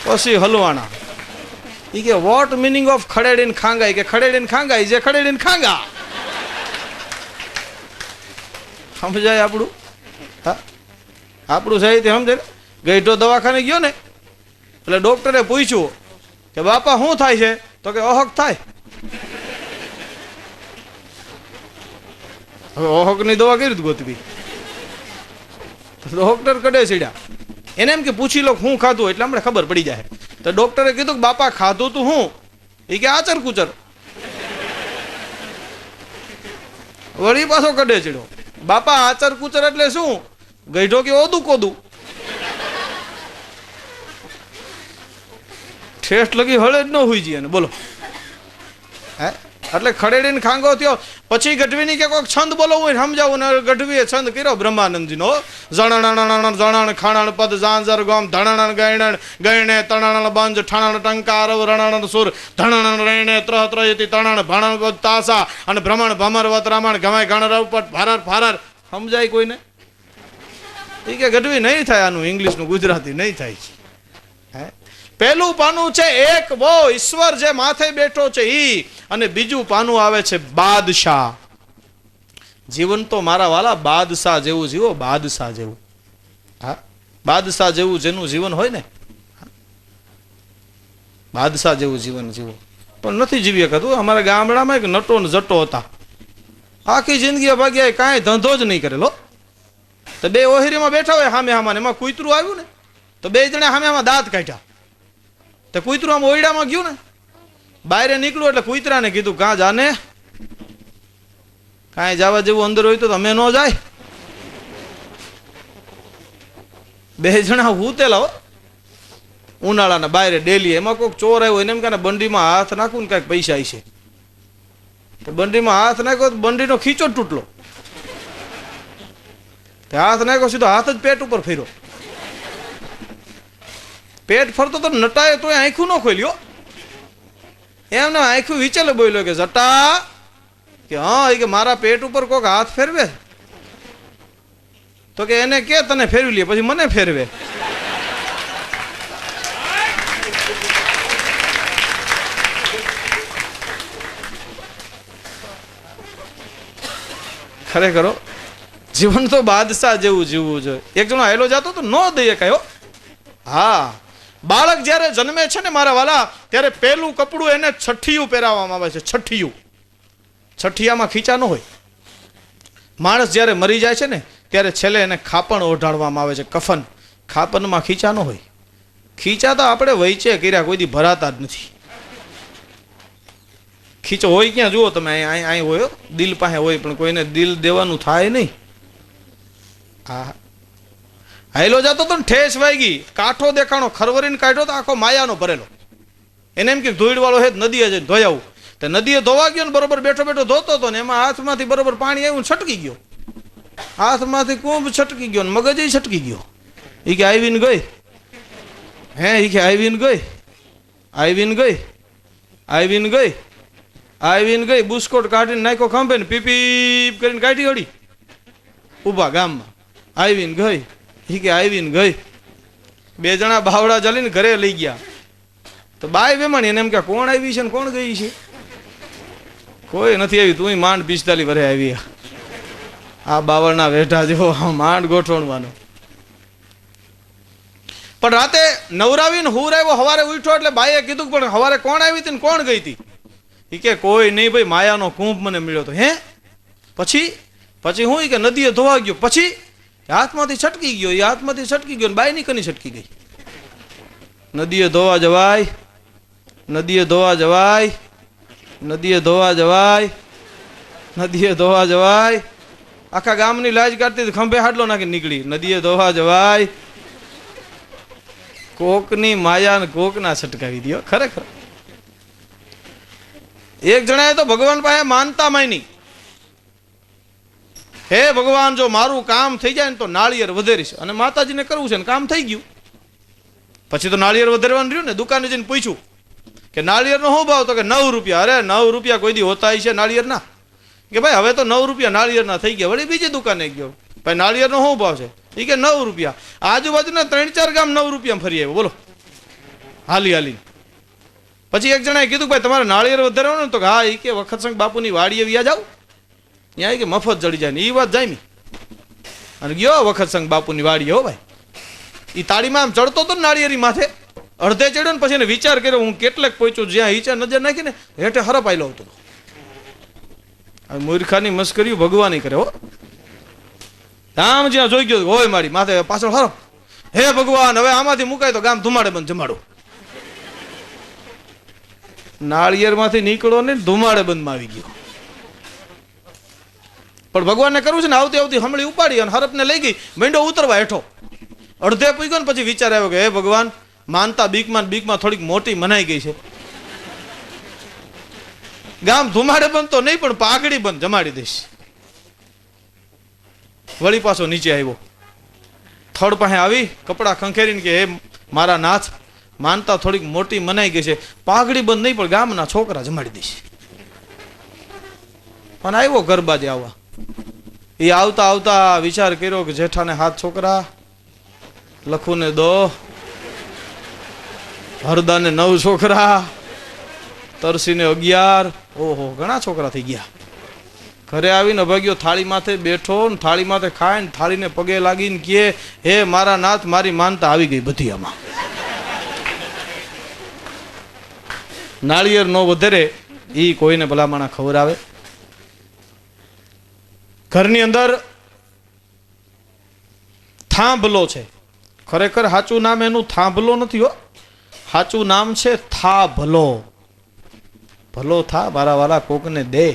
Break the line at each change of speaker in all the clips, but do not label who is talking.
પછી હલવાણા. એ કે vote meaning of ખડેડીને ખાંગા? કે ખડેડીને ખાંગા જે ખડેડીને ખાંગા. સમજાય આપણું? હા, આપણું સાહિત્ય સમજે. ગઈઢો દવાખાને ગયો ને એટલે ડોક્ટરે પૂછ્યું કે બાપા શું થાય છે? તો કે ઓહક થાય. હવે ઓહકની દવા કેવી રીતે ગોતવી? ડોક્ટર કડે સીડ્યા. એને એમ કે પૂછી લો હું ખાધું એટલે હમણાં ખબર પડી જાય. તો ડોક્ટરે કીધું કે બાપા ખાધું તું હું? એ કે આચર કુચર. વળી પાછો કડે ચડ્યો. બાપા આચર કુચર એટલે શું? ગઈઢો કે ઓદું કોદું. ઠેઠ લગી હળે જ ન હોઈ જઈએ ને. બોલો હે? એટલે ખડેડીને ખાંગો થયો. પછી ગઢવીની કે કોઈક છંદ બોલવું હોય સમજાવું ને. ગઢવીએ છંદ કર્યો બ્રહ્માનંદજીનો. જણાણ જણાણ ખાણાણ પદ ઝાંઝર ગોમ ધણાણ ગયણ ગયણે તણાણ બંજ ઠાણાણ ટંકાર રણાણ સુર ધણાણ રણે ત્રહ ત્રયતી તણાણ ભાણાણ તાસા અને ભ્રમણ ભમર વત રામણ ગમાય ગણ રવપટ ફારર ફારર. સમજાય કોઈને? એ કે ગઢવી નહીં થાય આનું ઇંગ્લિશનું ગુજરાતી નહીં થાય. હે? પહેલું પાનું છે એક વો ઈશ્વર જે માથે બેઠો છે ઈ, અને બીજું પાનું આવે છે બાદશાહ. જીવન તો મારા વાલા બાદશાહ જેવું જીવો. બાદશાહ જેવું. હા, બાદશાહ જેવું જેનું જીવન હોય ને, બાદશાહ જેવું જીવન જીવો. પણ નથી જીવી શકતું. અમારા ગામડામાં એક નટો ને જટો હતા. આખી જિંદગી ભાગ્યા કાંઈ ધંધો જ નહીં કરેલો. તો બે ઓહેરીમાં બેઠા હોય સામે સામાને, એમાં કૂતરું આવ્યું ને તો બે જણા સામે આમાં દાંત કાઢ્યા. તો કૂતરું આમ ઓયડામાં ગયું ને, બહાર નીકળ્યું એટલે કૂતરાને કીધું કાં જાને, કાંઈ જવા જેવું અંદર હોય તો અમે ન જાય. બે જણા ઉતેલા હો ઉનાળાના બહાર ડેલી. એમાં કોઈક ચોર આવ્યો એને એમ કે બંડીમાં હાથ નાખું ને કાંઈક પૈસા છે. તો બંડીમાં હાથ નાખ્યો તો બંડીનો ખીચો તૂટલો. હાથ નાખ્યો સીધો હાથ જ પેટ ઉપર ફેર્યો. પેટ ફરતો તો નટાએ તો આંખું ન ખોલ્યો. એમને આંખું વિચારે બોલ્યો કે જટા કે હા એ કે મારા પેટ ઉપર કોઈક હાથ ફેરવે તો કે એને કે તને ફેરવી લે પછી મને ફેરવે. ખરેખર જીવન તો બાદશાહ જેવું જીવવું જોઈએ. એક જણો હેલો જતો તો ન દઈએ કયો. હા, બાળક જ્યારે જન્મે છે ને મારા વાલા, ત્યારે પહેલું કપડું એને છઠ્ઠિયું પહેરાવવામાં આવે છે. છઠ્ઠિયું. છઠ્ઠિયામાં ખીચા ન હોય. માણસ જ્યારે મરી જાય છે ને ત્યારે છેલ્લે એને ખાપણ ઓઢાડવામાં આવે છે. કફન. ખાપનમાં ખીચા ન હોય. ખીચા તો આપણે વહીચે કર્યા, કોઈ દી ભરાતા જ નથી. ખીચો હોય ક્યાં જુઓ તમે, અહીં હોય દિલ પાસે હોય, પણ કોઈને દિલ દેવાનું થાય નહીં. હા, હાઈલો જતો તો ને ઠેસ વાગી, કાંઠો દેખાણો, ખરવરીને કાઢ્યો તો આખો માયાનો ભરેલો. એને એમ કે ધોઈડ વાળો હે નદીએ જઈને ધોઈ આવું. તો નદીએ ધોવા ગયો ને બરોબર બેઠો બેઠો ધોતો હતો ને એમાં હાથમાંથી બરોબર પાણી આવ્યું ને છટકી ગયો. હાથમાંથી કુંભ છટકી ગયો ને મગજ છટકી ગયો. એ કે આવીને ગઈ. હે એ કે આવીને ગઈ, આવીને ગઈ, આવીને ગઈ, આવીને ગઈ. બુસ્કોટ કાઢીને નાખ્યો ખંભે ને પીપી કરીને કાઢી હળી ઉભા ગામમાં. આવીને ગઈ. એ કે આવીને ગઈ. બે જણા બાવડા ચાલીને ઘરે લઈ ગયા. તો બાય વેમાણી એને એમ કે કોણ આવી છે ને કોણ ગઈ છે? કોઈ નથી આવી. તું માંડ 45 વર્ષે આવી. આ બાવળના વેઢા જેવો માંડ ગોઠવણવાનો. પણ રાતે નવરાવીને હુર આવ્યો, હવારે ઉઠ્યો એટલે બાઈએ કીધું પણ હવારે કોણ આવી હતી ને કોણ ગઈ હતી? એ કે કોઈ નહીં ભાઈ, માયાનો કુંભ મને મળ્યો હતો. હે પછી? પછી હું કે નદીએ ધોવા ગયો. પછી હાથમાંથી છટકી ગયો. એ હાથમાંથી છટકી ગયો ને બાયની કની છટકી ગઈ. નદીએ ધોવા જવાય, નદીએ ધોવા જવાય, નદીએ ધોવા જવાય, નદીએ ધોવા જવાય. આખા ગામની લાજ કાઢતી ખંભે હાડલો નાખી નીકળી. નદીએ ધોવા જવાય. કોકની માયા ને કોકના છટકાવી દો. ખરેખર એક જણાએ તો ભગવાન પાસે માનતા માની, હે ભગવાન જો મારું કામ થઈ જાય ને તો નાળિયેર વધેરીશ. અને માતાજીને કરવું છે ને કામ થઈ ગયું. પછી તો નાળિયેર વધેરવાનું રહ્યું ને. દુકાને જઈને પૂછ્યું કે નાળિયેરનો શું ભાવ? તો કે 9 રૂપિયા. અરે 9 રૂપિયા કોઈ દી હોતા છે નાળિયેરના? કે ભાઈ હવે તો 9 રૂપિયા નાળિયેરના થઈ ગયા. વળી બીજી દુકાને ગયો, ભાઈ નાળિયેરનો શું ભાવ છે? એ કે 9 રૂપિયા. આજુબાજુના 3-4 ગામ 9 રૂપિયા ફરી આવ્યો. બોલો હાલી હાલી. પછી એક જણાએ કીધું ભાઈ તમારે નાળિયેર વધારવાનું ને? તો હા, એ કે વખતસંગ બાપુની વાડીએ વ્યા જાવ, ત્યાં કે મફત જડી જાય ને એ વાત જામી. અને ગયો વખતસંગ બાપુની વાડીએ. હો ભાઈ, એ તાળીમાં આમ ચડતો હતો ને નાળિયેરી માથે, અડધે ચડ્યો ને પછી એને વિચાર કર્યો હું કેટલેક પહોંચ્યો, જ્યાં હિંચા નજર નાખીને હેઠે હરપ આયલો હતો. મૂર્ખાની મસ્કરી ભગવાન કરે. હો, આમ જ્યાં જોઈ ગયો હોય મારી માથે પાછળ હરપ, હે ભગવાન હવે આમાંથી મુકાય તો ગામ ધુમાડે બંધ જમાડો. નાળિયેર માંથી નીકળો ને ધુમાડે બંધમાં આવી ગયો. પણ ભગવાનને કરવું છે ને, આવતી આવતી હમળી ઉપાડી અને હરપને લઈ ગઈ, મેંડો ઉતરવા હેઠો. અડધે પૂગ્યો ને પછી વિચાર આવ્યો કે હે ભગવાન, માનતા બીકમાં થોડીક મોટી મનાઈ ગઈ છે, ગામ ધુમાડે બંધ તો નહીં પણ પાઘડી બંધ જમાડી દઈશ. વળી પાછો નીચે આવ્યો, થડ પાસે આવી કપડા ખંખેરીને કે હે મારા નાથ, માનતા થોડીક મોટી મનાઈ ગઈ છે, પાઘડી બંધ નહીં પણ ગામના છોકરા જમાડી દઈશ. પણ આવ્યો ગરબાજે આવવા. એ આવતા આવતા વિચાર કર્યો કે જેઠાને 7 છોકરા, લખુને 2, હરદાને 9 છોકરા, તરસીને 11. ઓહો, ઘણા છોકરા થઈ ગયા. ઘરે આવીને ભાગ્યો, થાળી માથે બેઠો ને થાળી માથે ખાય ને થાળીને પગે લાગીને કહે હે મારા નાથ, મારી માનતા આવી ગઈ બધી આમાં. નાળિયેર નો વધેરે ઈ કોઈને ભલામણા ખબર આવે. ઘરની અંદર થાંભલો છે, ખરેખર સાચું નામ એનું થાંભલો નથી. હો, સાચું નામ છે થાભલો. ભલો થા મારા વાલા કોકને દે.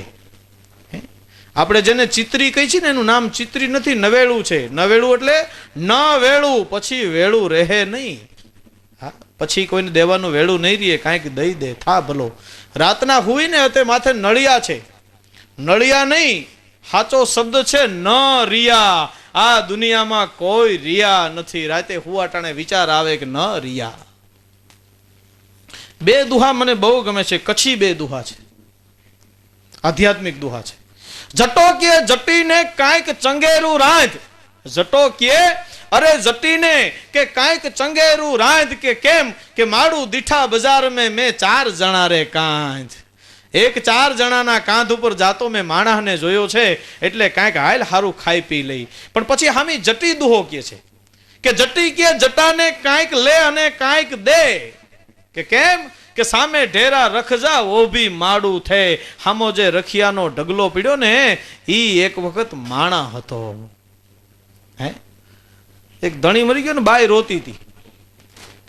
આપણે જેને ચિત્રી કહી છે ને એનું નામ ચિત્રી નથી, નવેળું છે. નવેળું એટલે ન વેળું, પછી વેળું રહે નહીં. હા, પછી કોઈને દેવાનું વેળું નહીં રહે, કાંઈક દઈ દે. થા ભલો. રાતના હુઈને તે માથે નળિયા છે, નળિયા નહીં, સાચો શબ્દ છે ન રિયા. આ દુનિયામાં કોઈ રિયા નથી. રાતે હુવાટાણે વિચાર આવે કે ન રિયા. 2 દુહા મને બહુ ગમે છે, કચ્છી 2 દુહા છે, આધ્યાત્મિક દુહા છે. જટો કે જટીને કાંઈક ચંગેરું રાંધ, જટો કે અરે જટીને કે કાંઈક ચંગેરું રાંધ, કે કેમ કે માડું દીઠા બજાર મેં 4 જણા રે કાંધ. એક 4 જણાના કાંધ ઉપર જાતો મેં માણસને જોયો છે, એટલે કાંઈક હાલ હારું ખાઈ પી લઈ. પણ પછી હામી જટી દુહો કે છે કે જટી કે જટાને કાંઈક લે અને કાંઈક દે, કે કેમ કે સામે ઢેરા રખજા ઓ ભી માડું થે. હામો જે રખિયાનો ઢગલો પીડ્યો ને ઈ એક વખત માણા હતો. હે, એક ધણી મરી ગયો ને બાઈ રોતી હતી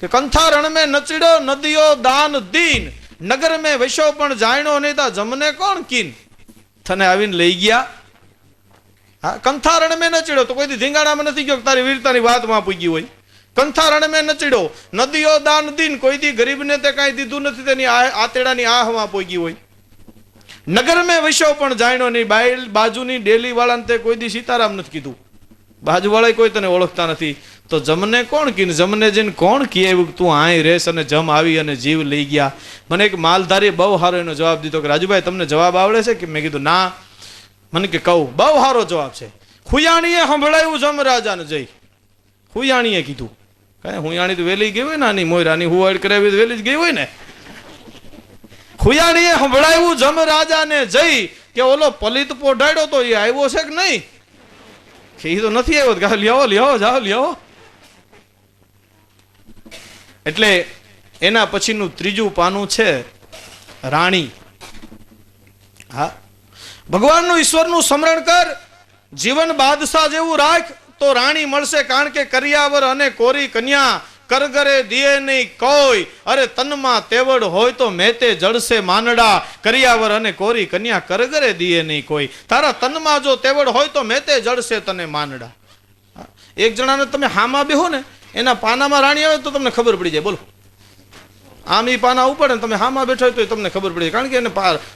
કે કંથા રણ મેં નચડ્યો નદીઓ દાન દીન, નગર મેં વૈશો પણ જાણ્યો નહીં તા જમને કોણ કીન. થને આવીને લઈ ગયા. હા, કંથા રણ મેં નચડ્યો તો કોઈ ધીંગાણામાં નથી ગયો, તારી વીરતાની વાતમાં પૂગી હોય. કંથા રણ મેં નચડ્યો નદીઓ દાન દીન, કોઈ દી ગરીબને તે કાંઈ દીધું નથી, તેની આતેડાની આહમાં પોગી હોય. નગર મેં વૈશો પણ જાણ્યો નહીં, બાજુની ડેલી વાળાને તે કોઈ દી સીતારામ નથી કીધું, બાજુવાળા કોઈ તને ઓળખતા નથી, તો જમને કોણ કીને, જમને જઈને કોણ કહે તું આય રેસ, અને જમ આવી અને જીવ લઈ ગયા. મને એક માલધારી બહુ સારો એનો જવાબ દીધો કે રાજુભાઈ તમને જવાબ આવડે છે કે? મેં કીધું ના. મને કે કહું, બહુ સારો જવાબ છે. ખુયાણીએ સંભળાયું જમ રાજાને જઈ. ખુયાણીએ કીધું, કઈ હુયાણી તો વેલી ગઈ હોય ને, આની મોયરાની હુવાડ કરાવી તો વેલી જ ગઈ હોય ને. ખુયાણીએ સંભળાયું જમ રાજાને જઈ કે ઓલો પલિત પોઢાડ્યો તો એ આવ્યો છે કે નહીં? એ તો નથી આવ્યો. લ્યાવો લ્યાવો જાઓ લ્યાવો. એટલે એના પછીનું 3જું પાનું છે રાણી. હા, ભગવાનનું ઈશ્વરનું સ્મરણ કર, જીવન બાદશાહ જેવું રાખ તો રાણી મળશે. કારણ કે કરિયાવર અને કોરી કન્યા કરગરે દિયે નહીં કોઈ. અરે તનમાં તેવડ હોય તો મેતે જડશે માનડા, કરિયાવર અને કોરી કન્યા કરગરે દિયે નહીં કોઈ. તારા તનમાં જો તેવડ હોય તો મેતે જડશે તને માનડા. એક જણાને તમે હામાં બેહો ને, એના પાનામાં રાણી આવે તો તમને ખબર પડી જાય. બોલો, આમ ઈ પાના ઉપડે ને તમે હામાં બેઠા હોય તો તમને ખબર પડી જાય. કારણ કે એને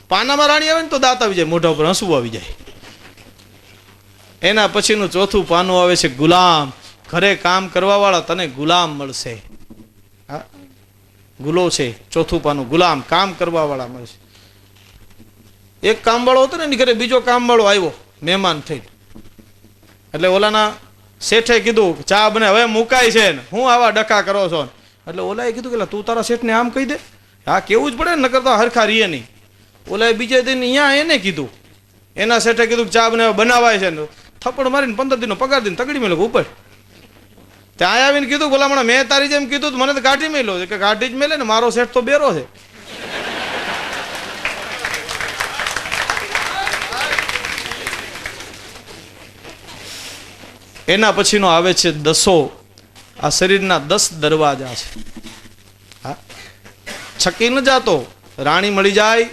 પાનામાં રાણી આવે ને તો દાંત આવી જાય, મોઢા ઉપર હસવું આવી જાય. એના પછીનું 4થું પાનું આવે છે ગુલામ. ઘરે કામ કરવા વાળા તને ગુલામ મળશે. હા, ગુલો છે 4થું પાનું, ગુલામ, કામ કરવા વાળા મળશે. એક કામ વાળો હતો ને એની ઘરે બીજો કામ વાળો આવ્યો મહેમાન થઈ. એટલે ઓલાના શેઠે કીધું ચા બને હવે મુકાય છે ને, હું આવા ડખા કરો છો? એટલે ઓલાએ કીધું કે તું તારા શેઠને આમ કહી દે. હા કેવું જ પડે ને, નકર તો હરખા રીએ નહીં. ઓલાએ બીજે દિન અહીંયા એને કીધું, એના શેઠે કીધું ચા બનાવાય છે ને, થપ્પડ મારીને 15 દિનનો પગાર દઈને તગડી મેલો ઉપર. ત્યાં આવીને કીધું ભલામણા મેં તારી જેમ કીધું મને તો કાઢી મેલો છે. કે કાઢી જ મેલે ને, મારો શેઠ તો બેરો છે. એના પછીનો આવે છે 10. આ શરીરના 10 દરવાજા છે. હા, છકી ન જાતો. રાણી મળી જાય,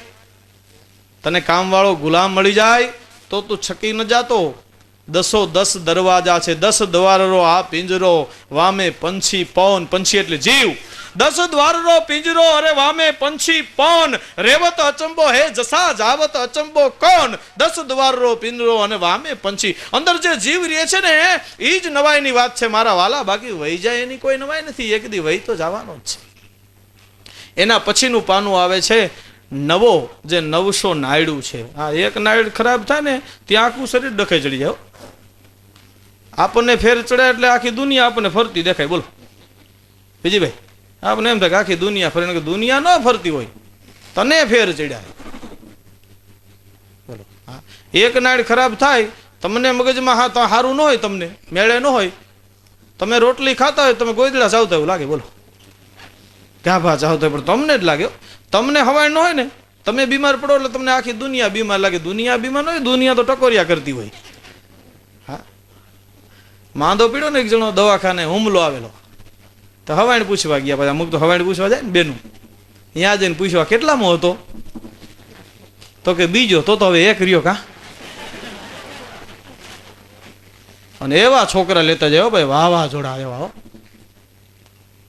તને કામવાળો ગુલામ મળી જાય તો તું છકી ન જાતો. 10 દરવાજા છે. 10 દ્વારરો આ પિંજરો, વામે પંછી પવન. પંછી એટલે જીવ. 10 દ્વારરો પિંજરો, અરે વામે પંછી પવન. રેવત અચંબો હે જસા, જાવત અચંબો કોણ. 10 દ્વારરો પિંજરો અને વામે પંછી. અંદર જે જીવ રહે છે ને એ જ નવાઈની વાત છે મારા વાલા. બાકી વહી જાય એની કોઈ નવાઈ નથી. એક દી વહી તો જવાનો જ છે. એના પછીનું પાનું આવે છે 9, જે 900 નાયડું છે. આ એક નાયડ ખરાબ થાય ને ત્યાં આખું શરીર ડખે ચડી જાય. આપણને ફેર ચડે એટલે આખી દુનિયા આપણને ફરતી દેખાય. બોલો બીજી ભાઈ, આપણે એમ થાય કે આખી દુનિયા ફરે. દુનિયા ન ફરતી હોય, તને ફેર ચડ્યા. બોલો, હા, એક નાયડ ખરાબ થાય, તમને મગજમાં હા તો સારું ન હોય, તમને મેળે ન હોય, તમે રોટલી ખાતા હોય, તમે ગોદડા ચાવતા એવું લાગે. બોલો, ગાભા ચાવતા હોય પણ તમને જ લાગે. તમને હવાય ન હોય ને, તમે બીમાર પડો એટલે તમને આખી દુનિયા બીમાર લાગે. દુનિયા બીમાર ન હોય, દુનિયા તો ટકોરિયા કરતી હોય. હા, માંદો પીડ્યો ને એક જણો દવાખાને, હુમલો આવેલો, તો હવાઈને પૂછવા ગયા. પછી અમુક તો હવાઈને પૂછવા જાય ને બેનું, ત્યાં જઈને પૂછવા કેટલામાં હતો, તો કે બીજો. તો હવે એક રહ્યો કા. અને એવા છોકરા લેતા જાય ભાઈ, વાવા જોડા એવા.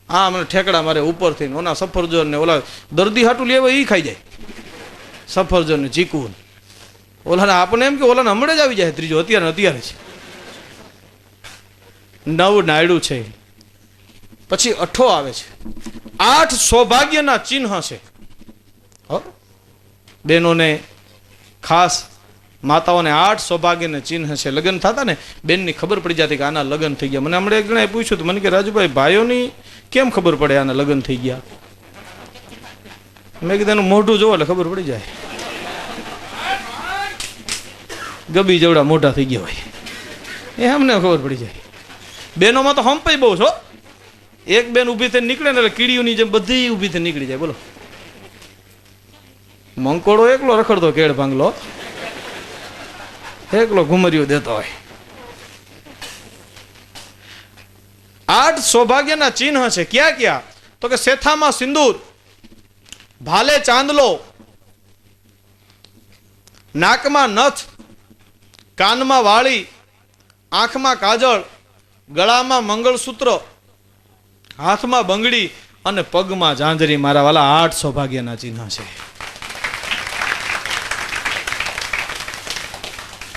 હા, મને ઠેકડા મારે ઉપરથી ઓના સફરજન ને ઓલા દર્દી હાટું લેવા એ ખાઈ જાય. સફરજન ને ચીકુ ઓલાને આપણે એમ કે ઓલાને હમણાં જ આવી જાય ત્રીજો, અત્યારે છે. 9 નાયડું છે. પછી 8 આવે છે. 8 સૌભાગ્યના ચિહ્ન છે. બહેનોને ખાસ, માતાઓને 8 સૌભાગ્યના ચિહ્ન છે. લગ્ન થતા ને બેનની ખબર પડી જતી કે આના લગ્ન થઈ ગયા. મને હમણાં એક જણાએ પૂછ્યું હતું, મને કે રાજુભાઈ ભાઈઓની કેમ ખબર પડે આના લગ્ન થઈ ગયા? મેં કીધું એનું મોઢું જોવો એટલે ખબર પડી જાય. ગબી જેવડા મોઢા થઈ ગયા હોય એ અમને ખબર પડી જાય. બેનોમાં તો હંપાઈ બહુ છો. એક બેન ઊભી થઈને નીકળે ને એટલે કીડીઓની જેમ બધી ઊભી થઈને નીકળી જાય. બોલો, મંકોડો એકલો રખડતો કેળ ભાંગલો, એકલો ઘુમરીઓ દેતો હોય. 8 સૌભાગ્યના ચિહ્ન છે. ક્યાં ક્યાં? તો કે શેથામાં સિંદૂર, ભાલે ચાંદલો, નાકમાં નથ, કાનમાં વાળી, આંખમાં કાજળ, ગળામાં મંગળસૂત્ર, હાથમાં બંગડી અને પગમાં ઝાંઝરી. મારા વાલા 8 સૌભાગ્યના ચિહ્ન છે.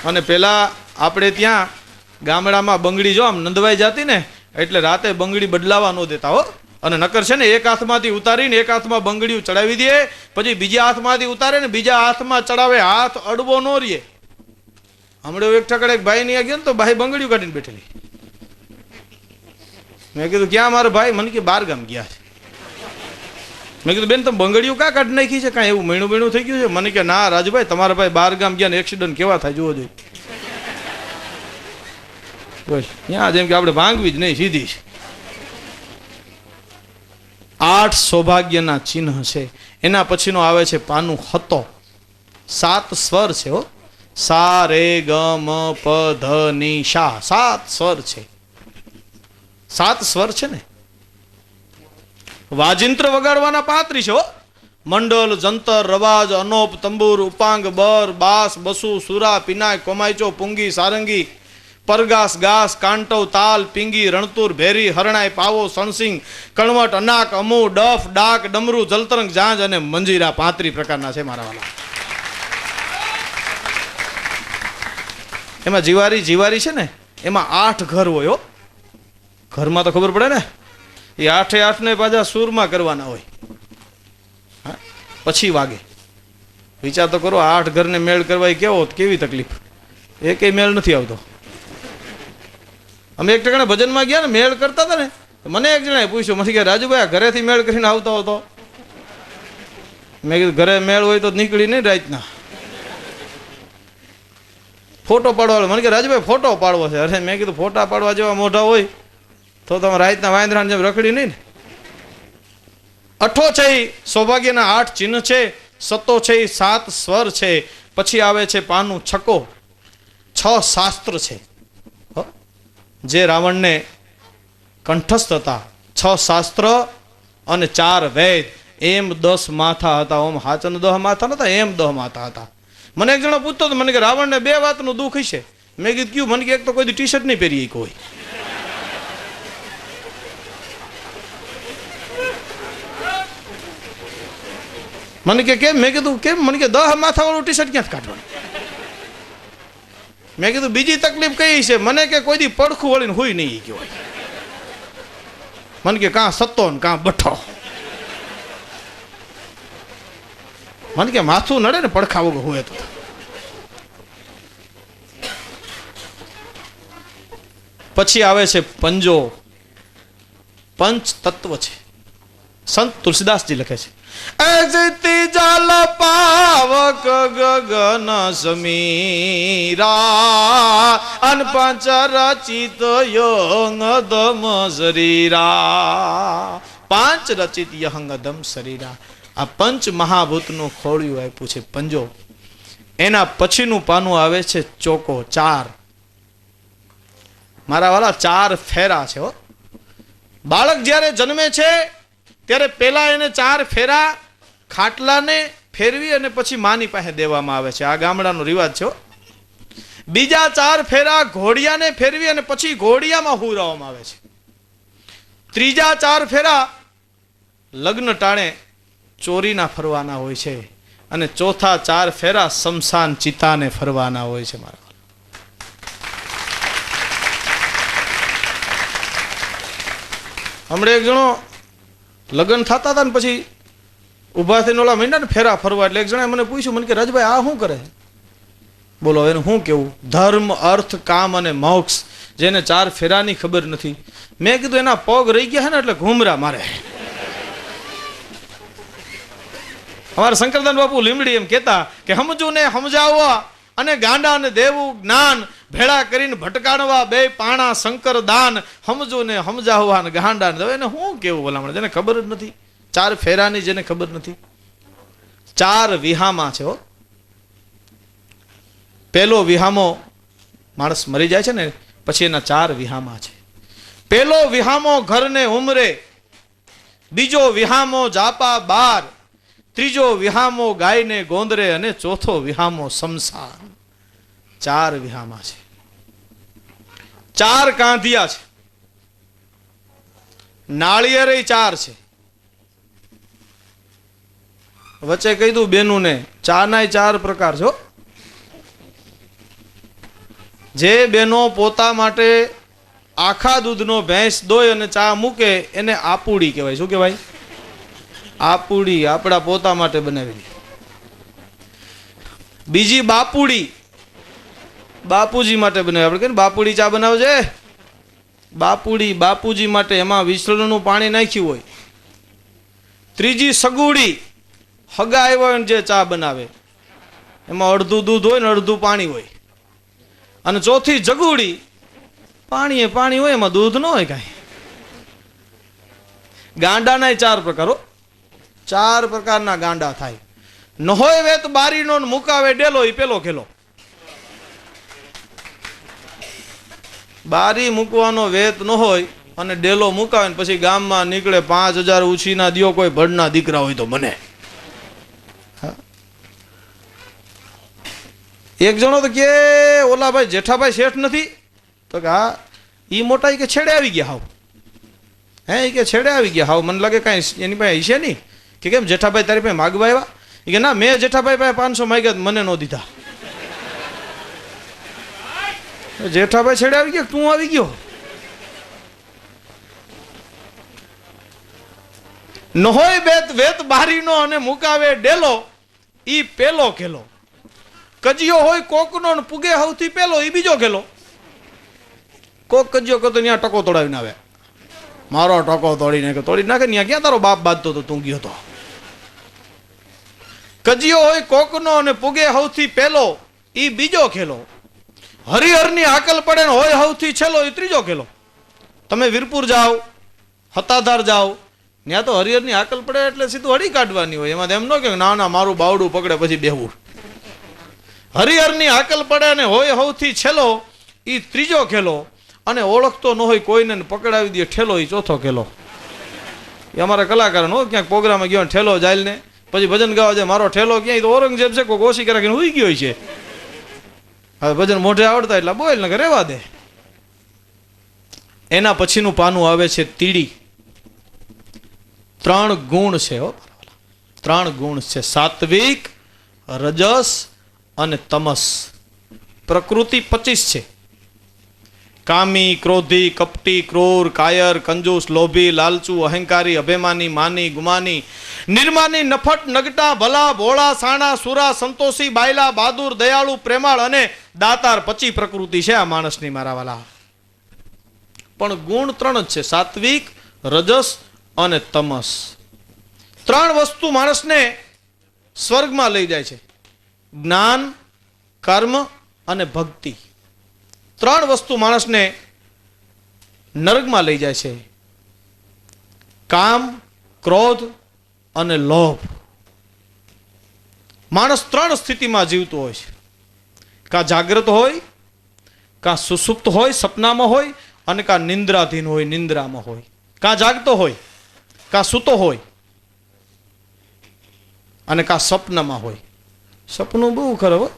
અને પેલા આપણે ત્યાં ગામડામાં બંગડી જો આમ નંદવાઈ જતી ને એટલે રાતે બંગડી બદલાવા ન દેતા હો. અને નકર છે ને એક હાથમાંથી ઉતારીને એક હાથમાં બંગડીઓ ચડાવી દે, પછી બીજા હાથમાંથી ઉતારે ને બીજા હાથમાં ચડાવે. હાથ અડવો ન રહીએ. હમણાં એક ઠકડે એક ભાઈ ની ગયો ને તો ભાઈ બંગડીઓ કાઢીને બેઠેલી. મેં કીધું ક્યાં મારો ભાઈ? મને કે 12 ગામ ગયા છે. મેં કીધું બેન તમે બંગડીઓ ક્યાં કાઢી નાખી છે? કાંઈ એવું મહિનું થઈ ગયું છે? મને કે ના રાજુભાઈ, તમારા ભાઈ 12 ગામ ગયા ને એક્સિડન્ટ કેવા થાય જોવો જોઈએ. બસ ત્યાં જેમ કે આપણે ભાંગવી જ નહીં, સીધી છે. 8 સૌભાગ્યના ચિહ્ન છે. એના પછીનો આવે છે પાનું 7. 7 સ્વર છે હો. સા રે ગ મ પ ધ ની શા. 7 સ્વર છે. 7 સ્વર છે ને. વાજિંત્ર વગાડવાના 35 છે હો. મંડલ, જંતર, રવાજ, અનોપ, તંબુર, ઉપાંગ, બર, બાસ, બસુ, સુરા, પિનાય, કોમાઈચો, પુંગી, સારંગી, પરગાસ, ગાસ, કાંટવ, તાલ, પિંગી, રણતુર, ભેરી, હરણાઈ, પાવો, સણસિંગ, કણવટ, અનાક, અમુ, ડફ, ડાક, ડમરું, જલતરંગ, ઝાંઝ અને મંજીરા. 35 પ્રકારના છે મારા વાલા. એમાં જીવારી છે ને એમાં 8 ઘર હોય હો. ઘરમાં તો ખબર પડે ને, એ 8 ને પાછા સૂરમાં કરવાના હોય. હા, પછી વાગે. વિચાર તો કરો, 8 ઘરને મેળ કરવા કેવો, કેવી તકલીફ. એકેય મેળ નથી આવતો. અમે એક ઠેકાણે ભજનમાં ગયા ને, મેળ કરતા હતા ને, મને એક જણાએ પૂછ્યું, મને કે રાજુભાઈ ઘરેથી મેળ કરીને આવતો હતો. મેં કીધું ઘરે મેળ હોય તો નીકળી નહીં રાતના, ફોટો પાડવા. મને કે રાજુભાઈ ફોટો પાડવો છે. અરે મેં કીધું ફોટા પાડવા જેવા મોઢા હોય તો તમે રાતના વાંદરાને જેમ રખડી નહીં ને. અઠો છે એ સૌભાગ્યના 8 ચિહ્ન છે, સત્તો છે એ 7 સ્વર છે, પછી આવે છે પાનું છકો, 6 શાસ્ત્ર છે જે રાવણને કંઠસ્થ હતા. 6 શાસ્ત્ર અને 4 વેદ, એમ 10 માથા હતા. ઓમ હાચન 10 માથા નતા, એમ 10 માથા હતા. મને એક જણો પૂછતો હતો, મને કે રાવણને 2 વાતનું દુઃખ હશે. મેં કીધું ક્યું? મને કે એક તો કોઈ ટી શર્ટ નહીં પહેરી કોઈ. મને કે કેમ? મેં કીધું કેમ? મને કે 10 માથા વાળું ટી શર્ટ ક્યાંથી કાઢવાનું? મેં કીધું બીજી તકલીફ કઈ છે? મને કે કોઈ દી પડખું વળીને હુઈ નહીં ગયો. મને કે કાં સત્તો ને કાં બઠ્ઠો. મને કે માથું નડે ને પડખા વગર હોય તો. પછી આવે છે પંજો. પંચ તત્વ છે. સંત તુલસીદાસજી લખે છે, અજતી જલ પાવક ગગન સમીરા, અન પાંચ રચિત યંગદમ શરીરા. 5 રચિત યંગદમ શરીરા. આ પંચ મહાભૂતનું ખોળિયું આપ્યું છે પંજો. એના પછીનું પાનું આવે છે ચોકો, 4. મારા વાલા 4 ફેરા છે હો. બાળક જ્યારે જન્મે છે ત્યારે પેલા એને 4 ફેરા ખાટલાને ફેરવી અને પછી માની પાસે દેવામાં આવે છે. આ ગામડાનો રિવાજ છે. બીજા 4 ફેરા ઘોડિયાને ફેરવી અને પછી ઘોડિયામાં હુરાવવામાં આવે છે. ત્રીજા 4 ફેરા લગ્ન ટાણે ચોરીના ફરવાના હોય છે અને ચોથા 4 ફેરા શમશાન ચિતાને ફરવાના હોય છે. મારા હમણાં એક જણો લગ્ન થતા હતા ને પછી ઊભા થઈને ઓલા માંડ્યા ને ફેરા ફરવા. એટલે એક જણાએ મને પૂછ્યું, મને કે રાજભાઈ આ શું કરે? બોલો એનું શું કેવું? ધર્મ, અર્થ, કામ અને મોક્ષ, જેને 4 ફેરાની ખબર નથી. મેં કીધું એના પગ રહી ગયા છે ને એટલે ઘૂમરા મારે. અમારા શંકરદાન બાપુ લીમડી એમ કહેતા કે સમજવું ને સમજાવવા અને ગાંડા અને દેવું જ્ઞાન ભેળા કરીને ભટકાણવા, 2 પાણા શંકર દાન. સમજવું ને સમજાવવા ને ગાંડા ને એને શું કેવું ભલામણ, જેને ખબર જ નથી. 4 ફેરાની જેને ખબર નથી. 4 વિહામા છે હો. પહેલો વિહામો માણસ મરી જાય છે ને પછી એના 4 વિહામા છે. પહેલો વિહામો ઘરને ઉમરે, બીજો વિહામો જાપા બાર, ત્રીજો વિહામો ગાયને ગોંદરે અને ચોથો વિહામો શમશાન. 4 વિહામા છે. 4 કાંધિયા છે. નાળિયેર 4 છે. વચ્ચે કહી દઉં બેનું ને, ચા ના 4 પ્રકાર છો. જે બેનો પોતા માટે આખા દૂધનો ભેંસ દોય અને ચા મૂકે એને આપુડી કહેવાય. શું કહેવાય? આપુડી. આપણા પોતા માટે બનાવેલી. બીજી બાપુડી, બાપુજી માટે બનાવે. આપણે કહીએ બાપુડી ચા બનાવજે, બાપુડી બાપુજી માટે, એમાં વિસલનું પાણી નાખ્યું હોય. ત્રીજી સગુડી, હગા આવ્યા હોય જે ચા બનાવે, એમાં અડધું દૂધ હોય ને અડધું પાણી હોય. અને ચોથી જગુડી, પાણી પાણી હોય એમાં દૂધ ન હોય કાંઈ. ગાંડાના 4 પ્રકારો. 4 પ્રકારના ગાંડા થાય. ન હોય વેત બારીનો મુકાવે ડેલો, એ પેલો ખેલો. બારી મૂકવાનો વેત ન હોય અને ડેલો મુકાવે પછી ગામમાં નીકળે 5000 ઉછીના દિયો કોઈ ભડના દીકરા હોય તો મને. એક જણો તો કે ઓલા ભાઈ જેઠાભાઈ શેઠ નથી? તો કે હા, ઈ મોટા કે છેડે આવી ગયા હાવ. હે કે છેડે આવી ગયા હાવ? મને લાગે કાંઈ એની પાસે હશે નહીં. કે કેમ જેઠાભાઈ તારી પાસે માગવા આવ્યા? કે ના, મેં જેઠાભાઈ પાસે 500 માગ્યા, મને ન દીધા. જેઠાભાઈ છેડે આવી ગયા, તું આવી ગયો? ન હોય વેત બારીનો અને મુકાવે ડેલો, ઈ પેલો ખેલો. કજિયો હોય કોકનો ને પુગે સૌથી પેલો, ઈ બીજો ખેલો. કોક કજિયો કરતો ત્યાં ટકો તોડાવીને આવે. મારો ટોકો તોડી નાખ્યો. તોડી નાખે ત્યાં ક્યાં તારો બાપ બાંધતો તો, તું ગયો તો. કજિયો હોય કોકનો અને પુગે સૌથી પહેલો, ઈ બીજો ખેલો. હરિહરની હાકલ પડે ને હોય સૌથી છેલ્લો, એ ત્રીજો ખેલો. તમે વીરપુર જાઓ, હતાધાર જાઓ, ત્યાં તો હરિહરની હાકલ પડે એટલે સીધું હળી કાઢવાની હોય. એમાં એમ ન કે ના ના મારું બાવડું પકડે પછી બેહવું. હરિહરની હાકલ પડે ને હોય સૌથી છેલ્લો, એ ત્રીજો ખેલો. અને ઓળખતો ન હોય કોઈને પકડાવી દે ઠેલો, એ ચોથો ખેલો. એ અમારા કલાકાર હો, ક્યાંક પ્રોગ્રામમાં ગયો ઠેલો જાય ને પછી ભજન ગાવા જાય, મારો ઠેલો ક્યાંય તો ઔરંગઝેબ છે કોઈ ઓછી રાખીને હુઈ ગયો છે. હવે ભજન મોઢે આવડતા એટલે બોલ ને રહેવા દે. એના પછીનું પાનું આવે છે તીડી. 3 ગુણ છે હો, 3 ગુણ છે, સાત્વિક, રજસ અને તમસ. પ્રકૃતિ 25 છે. કામી, ક્રોધી, કપટી, ક્રૂર, કાયર, કંજૂસ, લોભી, લાલચુ, અહંકારી, અભિમાની, માની, ગુમાની, નિર્માની, નફટ, નગટા, ભલા, ભોળા, સાણા, સુરા, સંતોષી, બાયલા, બહાદુર, દયાળુ, પ્રેમાળ અને દાતાર. 25 પ્રકૃતિ છે આ માણસની મારા વાલા. પણ ગુણ 3 જ છે, સાત્વિક, રજસ અને તમસ. 3 વસ્તુ માણસને સ્વર્ગમાં લઈ જાય છે: જ્ઞાન, કર્મ અને ભક્તિ. 3 વસ્તુ માણસને નરકમાં લઈ જાય છે: કામ, ક્રોધ અને લોભ. માણસ 3 સ્થિતિમાં જીવતો હોય છે. કાં જાગ્રત હોય, કાં સુસુપ્ત હોય, સપનામાં હોય, અને કાં નિંદ્રાધીન હોય, નિંદ્રામાં હોય. કાં જાગતો હોય, કાં સૂતો હોય, અને કાં સપનામાં હોય. સપનું બહુ ખરાબ.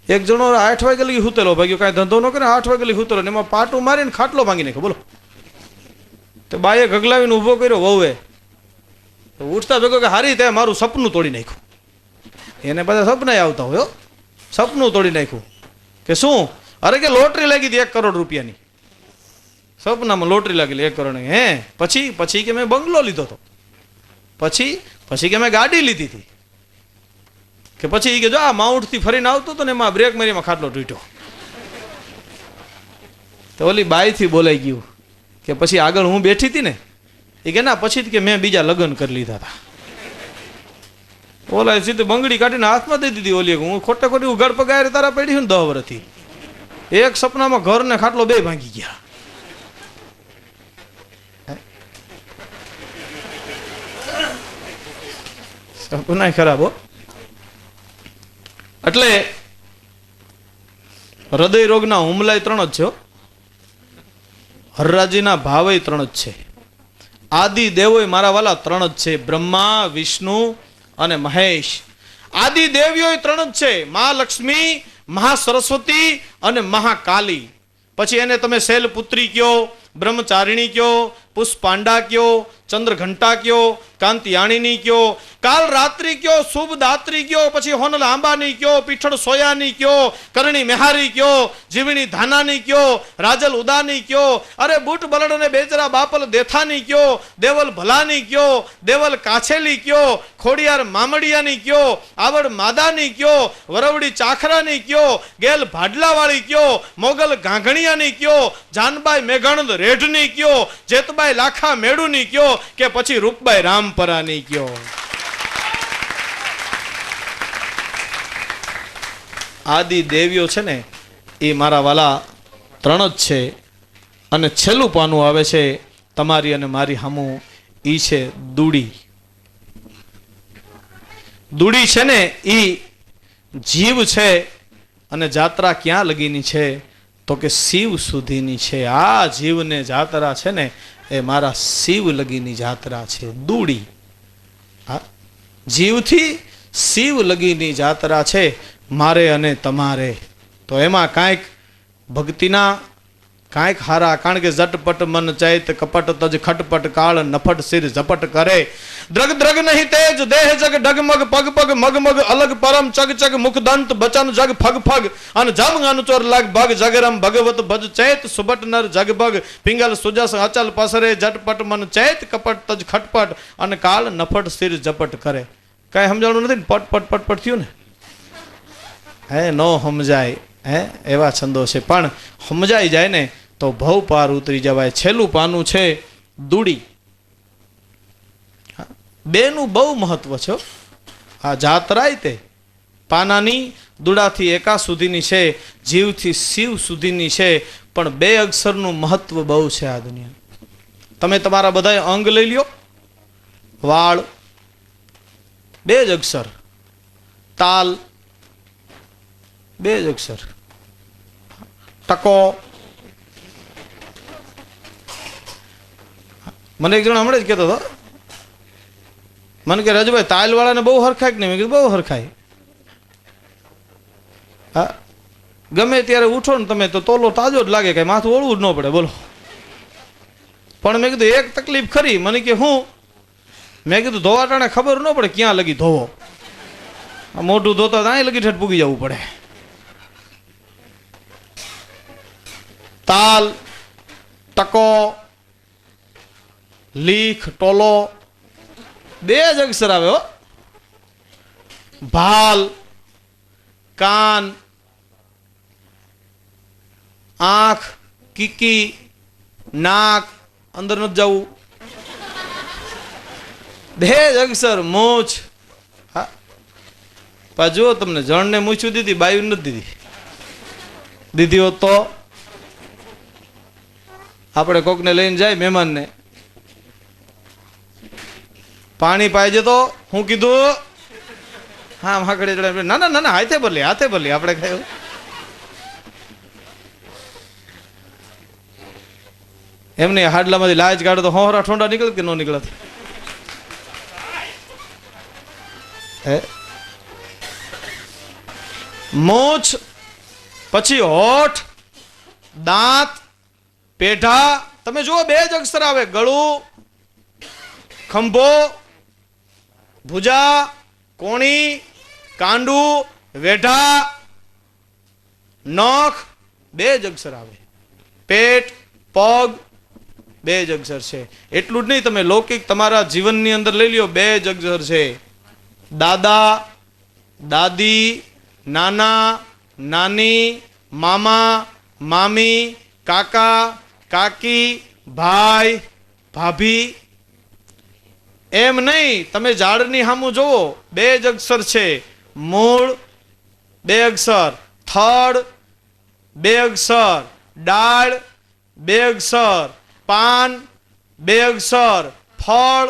એક જણો 8 વાગે લગી હુતેલો ભાગ્યો, કાંઈ ધંધો ન કરે, 8 વાગે લગી હુતેલો ને એમાં પાટું મારીને ખાટલો ભાંગી નાખ્યો. બોલો. તો બાએ ગગલાવીને ઊભો કર્યો વહુએ. ઉઠતા ભેગો કે હારી તે મારું સપનું તોડી નાખ્યું. એને બધા સપના આવતા હોય, સપનું તોડી નાખ્યું. કે શું? અરે કે લોટરી લાગી હતી 1 કરોડ રૂપિયાની. સપનામાં લોટરી લાગેલી 1 કરોડ. હે પછી કે મેં બંગલો લીધો હતો, પછી કે મેં ગાડી લીધી હતી, કે પછી કે જો આ માઉન્ટ થી ફરીને આવતો હતો ને એમાં બ્રેક મારીમાં ખાટલો તૂટ્યો. તો ઓલી બાઈ થી બોલાઈ ગયું કે પછી આગળ હું બેઠી હતી ને, એ કે ના પછી કે મેં બીજા લગ્ન કરી લીધા હતા. ઓલા સીધી બંગડી કાઢીને હાથમાં દઈ દીધી. ઓલી હું ખોટે ખોટી ઘર પગાર તારા પડી ને 10 વર્ષથી. એક સપનામાં ઘર ને ખાટલો 2 ભાંગી ગયા. સપના ખરાબ હો. એટલે હૃદય રોગના હુમલા 3 જ છે. હરરાજીના ભાવ 3 જ છે. આદિ દેવો મારા વાલા 3 જ છે: બ્રહ્મા, વિષ્ણુ અને મહેશ. આદિ દેવીઓ 3 જ છે: મહાલક્ષ્મી, મહાસરસ્વતી અને મહાકાલી. પછી એને તમે શૈલપુત્રી કયો, બ્રહ્મચારિણી કયો, પુષ્પાંડા કયો, ચંદ્રઘંટા કયો, કાંતિયાણીની કયો, કાલ રાત્રિ કયો, શુભ દાત્રી કયો, પછી હોનલ આંબાની કયો, પીઠળ સોયાની કયો, કરણી મેહારી કયો, જીવણી ધાનાની કયો, રાજલ ઉદાની કયો, અરે બુટ બલડ અને બેજરા બાપલ દેથાની કયો, દેવલ ભલાની કયો, દેવલ કાછેલી કયો, ખોડિયાર મામડિયાની કયો, આવડ માદાની કયો, વરવડી ચાખરાની કયો, ગેલ ભાડલાવાળી કયો, મોગલ ગાંગણિયાની કયો, જાનબાઈ મેઘણદ રેઢની કયો, જેતબાઈ લાખા મેળુની કયો, કે પછી રૂપબાઈ રામપરાની કયો. આદિ દેવીઓ છે ને એ મારા વાલા 3 જ છે. અને છેલ્લું પાનું આવે છે તમારી અને મારી સામું, ઈ છે દુડી. દુડી છે ને એ જીવ છે. અને જાત્રા ક્યાં લગીની છે તો કે શિવ સુધીની છે. આ જીવને જાત્રા છે ને એ મારા શિવ લગીની જાત્રા છે. દુડી જીવથી શિવ લગીની જાત્રા છે મારે અને તમારે. તો એમાં કાંઈક ભક્તિના કાંઈક હારા, કારણ કે ઝટપટ મન ચૈત કપટ તજ ખટપટ કાળ નફટ સિર ઝપટ કરે. દ્રગ દ્રગ નહીં તેજ દેહ જગ ડગમગ પગ પગ મગ મગ અલગ પરમ ચગ ચગ મુખ દંત બચન જગ ફગ ફગ અન જમ અનુચોર લગ ભગ જગરમ ભગવત ભજ ચૈત સુબટ નર જગ ભગ પિંગલ સુજસ અચલ પસરે ઝટપટ મન ચૈત કપટ તજ ખટપટ અને કાળ નફટ સિર ઝપટ કરે. કાંઈ સમજાણું નથી ને? પટ પટ પટ પટ થયું ને? હે નો સમજાય હે એવા છંદો છે, પણ સમજાઈ જાય ને તો ભવ પાર ઉતરી જવાય. છેલ્લું પાનું છે દૂડી, બેનું બહુ મહત્વ છે. આ જાતરાય તે પાનાની દુડાથી એકા સુધીની છે, જીવથી શિવ સુધીની છે, પણ બે અક્ષરનું મહત્વ બહુ છે આ દુનિયા. તમે તમારા બધા અંગ લઈ લ્યો, વાળ બે જ અક્ષર, તાલ બે જ અક્ષર, ટકો. મને એક જણ હમણાં જ કહેતો હતો, મને કે રાજુભાઈ તાલ વાળાને બહુ હરખાય કે નહીં? મેં કીધું બહુ હરખાય. હા, ગમે ત્યારે ઉઠો ને તમે તો તોલો તાજો જ લાગે, કઈ માથું ઓળવું જ ન પડે. બોલો. પણ મેં કીધું એક તકલીફ ખરી. મને કે હું? મેં કીધું ધોવા ટાણે ખબર ન પડે ક્યાં લગી ધોવો. મોઢું ધોતા ત્યાં લગી ઠેઠ પૂગી જવું પડે. તાલ, ટકો, લીખ, ટોલો બે જ અક્ષર આવે હો. ભાલ, કાન, આંખ, કીકી, નાક, અંદર નથી જવું, બે જ અક્ષર. મૂછ, હા પાછું તમને જણને મૂછું દીધી, બાયું નથી દીધી. દીધી હોત તો આપણે કોકને લઈને જાય મહેમાનને, પાણી પાઈ તો હું કીધું? હા માકડે ચડાવે. ના ના ના, હાથે ભરલી, હાથે ભરલી. આપણે ખાયું એમને હાડલામાંથી લાજ કાઢો તો હોહરા ઠોંડા નીકળે કે ન નીકળે? મૂછ, પછી હોઠ, દાંત, પેઢા. તમે જુઓ બે જ અક્ષર આવે. ગળું, ખંભો, ભુજા, કોણી, કાંડું, વેઢા, નખ બે જ અક્ષર આવે. પેટ, પગ બે જ અક્ષર છે. એટલું જ નહીં, તમે લૌકિક તમારા જીવનની અંદર લઈ લ્યો, બે જ અક્ષર છે. દાદા, દાદી, નાના, નાની, મામા, મામી, કાકા, કાકી, ભાઈ, ભાભી. એમ નહીં, તમે ઝાડની સામું જોવો, બે જ અક્ષર છે. મૂળ બે અક્ષર, થડ બે અક્ષર, ડાળ બે અક્ષર, પાન બે અક્ષર, ફળ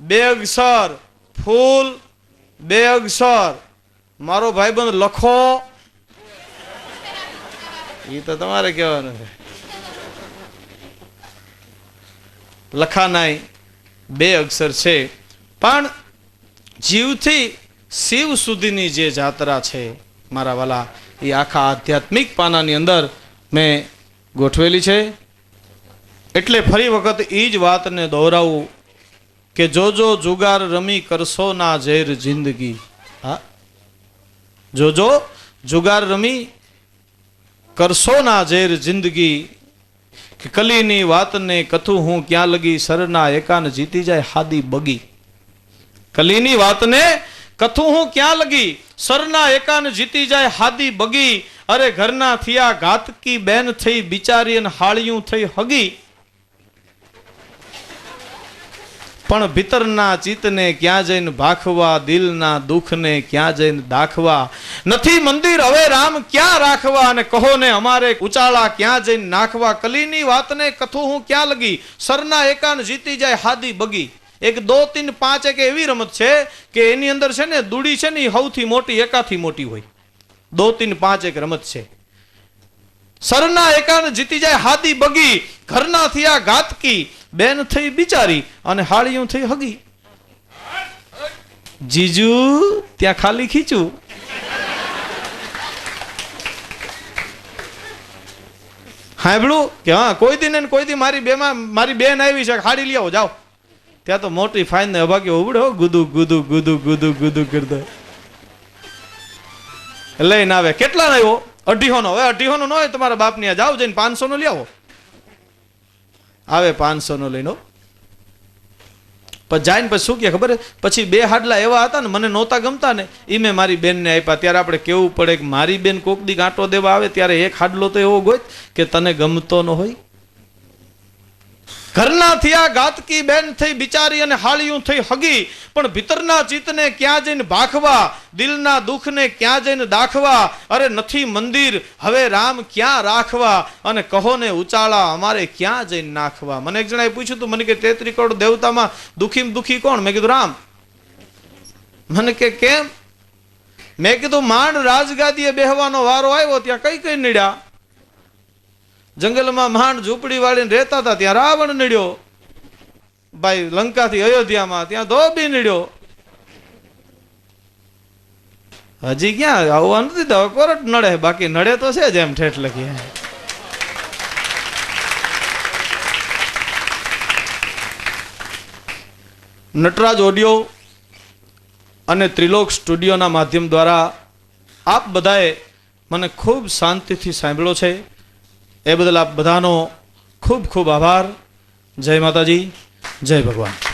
બે અક્ષર, ફૂલ બે અક્ષર. મારો ભાઈબંધ લખો, એ તો તમારે કહેવાનું છે. લખાનાય બે અક્ષર છે. પણ જીવથી શિવ સુધીની જે જાત્રા છે મારા વાલા, એ આખા આધ્યાત્મિક પાનાની અંદર મેં ગોઠવેલી છે. એટલે ફરી વખત એ જ વાતને દોહરાવું કે જોજો જુગાર રમી કરશો ના ઝેર જિંદગી. હા, જોજો જુગાર રમી કરશો ના ઝેર જિંદગી. કે કલીની વાતને કથું હું ક્યાં લગી, સરના એકાન જીતી જાય હાદી બગી. કલીની વાતને કથું હું ક્યાં લગી, સરના એકાન જીતી જાય હાદી બગી. અરે ઘરના થયા ઘાતકી, બેન થઈ બિચારી અને હાળિયું થઈ હગી. પણ ભીતરના ચિત્તને ક્યાં જઈને ભાખવા, દિલના દુઃખને ક્યાં જઈને દાખવા. નથી મંદિર હવે રામ ક્યાં રાખવા, અને કહો ને અમારે ઉચાળા ક્યાં જઈને નાખવા. કલીની વાતને કથું હું ક્યાં લગી, સરના એકાન જીતી જાય હાદી બગી. 1 2 3 5 એક એવી રમત છે કે એની અંદર છે ને દૂડી છે ને સૌથી મોટી એકાથી મોટી હોય. 2 3 5 એક રમત છે. સરના એકાન જીતી જાય હાદી બગી. ઘરના થયા ઘાતકી, બેન થઈ બિચારી અને હાળિયું થઈ હગી. જીજુ ત્યાં ખાલી ખીચું. સાંભળું કે હા કોઈ દી ને કોઈ દી મારી બેન આવી છે, હાડી લઈ આવો જાઓ. ત્યાં તો મોટી ફાઈન ને અભાગ્ય ઉબડો ગુદુ ગુદુ ગુદુ ગુદુ ગુદુ કરતો લઈને આવે. કેટલા નો આવ્યો? 250 નો. હવે 250 નો ન હોય તમારા બાપની આ જાઓ જઈને 500 નો લઈ આવો. આવે 500 નો લઈને. પછી જાય ને પછી શું કે ખબર? પછી 2 હાડલા એવા હતા ને મને નહોતા ગમતા ને, એ મેં મારી બેનને આપ્યા. ત્યારે આપણે કેવું પડે કે મારી બેન કોક દી ગાંટો દેવા આવે ત્યારે એક હાડલો તો એવો ગોત કે તને ગમતો ન હોય. ઘરના થયા ગાતકી બેન થઈ બિચારી અને હાળિયું થઈ હગી, પણ ભીતરના ચિત્તને ક્યાં જઈને ભાખવા, દિલના દુઃખને ક્યાં જઈને દાખવા, અરે નથી મંદિર હવે રામ ક્યાં રાખવા, અને કહો ને ઉચાળા અમારે ક્યાં જઈને નાખવા. મને એક જણાએ પૂછ્યું તું, મને કે 33 કરોડ દેવતામાં દુઃખી દુઃખી કોણ? મેં કીધું રામ. મને કે કેમ? મેં કીધું માંડ રાજગાદીએ બેહવાનો વારો આવ્યો ત્યાં કઈ કઈ નડ્યા. જંગલમાં માંડ ઝૂંપડી વાળીને રહેતા હતા ત્યાં રાવણ નડ્યો. ભાઈ લંકાથી અયોધ્યામાં ત્યાં ધોબી નડ્યો. હજી ક્યાં આવવા નથી તો કોરટ નડે, બાકી નડે તો છે જ એમ ઠેઠ લખી. નટરાજ ઓડિયો અને ત્રિલોક સ્ટુડિયોના માધ્યમ દ્વારા આપ બધાએ મને ખૂબ શાંતિથી સાંભળ્યો છે, એ બદલ આપ બધાનો ખૂબ ખૂબ આભાર. જય માતાજી, જય ભગવાન.